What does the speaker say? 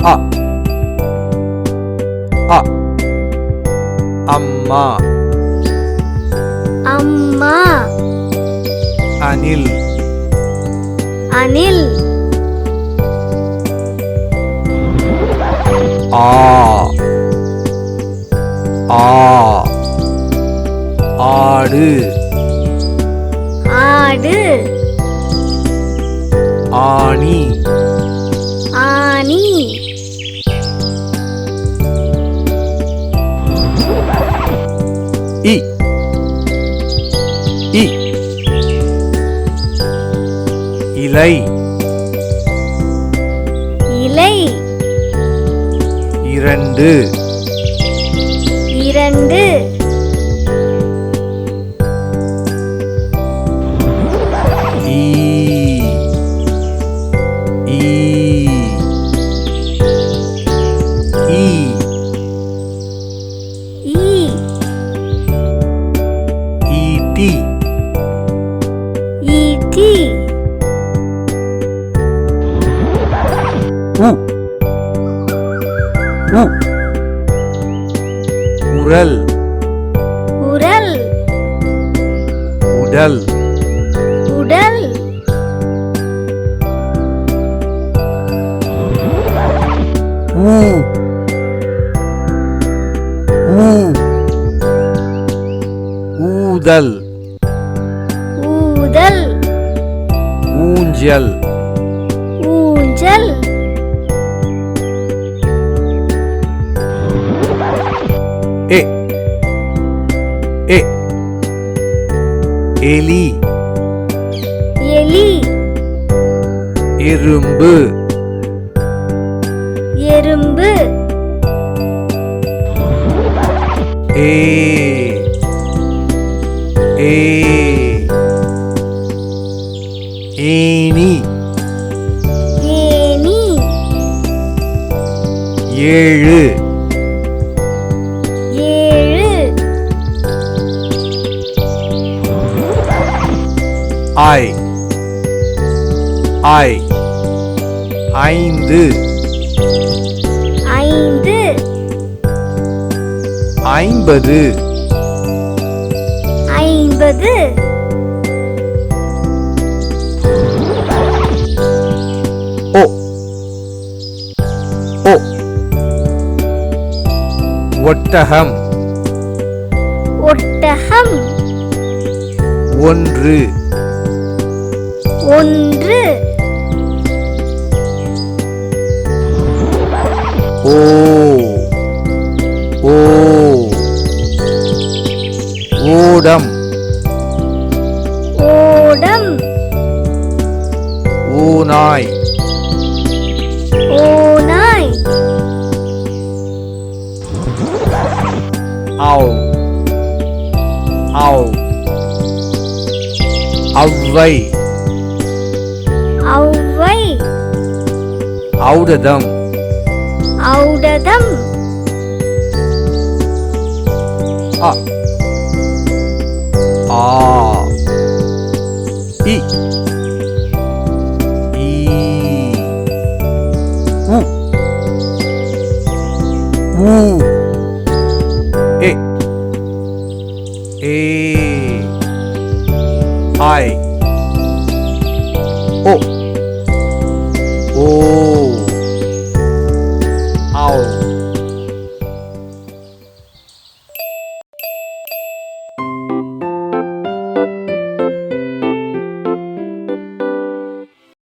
அ அ அம்மா அம்மா அணில் அணில் ஆ ஆ ஆடு ஆடு ஆணி ஆனி இ இ இலை இலை இரண்டு இரண்டு ஈ ஈ ஈ ஈ ஈட்டி ஈட்டி உ உ உரல் உரல் உடல் உடல் ஊ ஊ ஊதல் ஊதல் ஊஞ்சல் ஊஞ்சல் எ எ எலி எலி எறும்பு எறும்பு ஏ ஏ ஏனி ஏனி ஏழு ஏழு ஐ ஐ ஐந்து ஐந்து ஐம்பது ஐம்பது ஓ ஓ ஒட்டகம் ஒட்டகம் ஒன்று ஒன்று ஓ ஓ ஓடம் ஓடம் ஓநாய் ஓநாய் ஆவ் ஆவ் அவ்வை ஔவை ஔடதம் ஔடதம் அ ஆ இ ஈ உ ஊ எ ஏ ஐ ஓ ஓ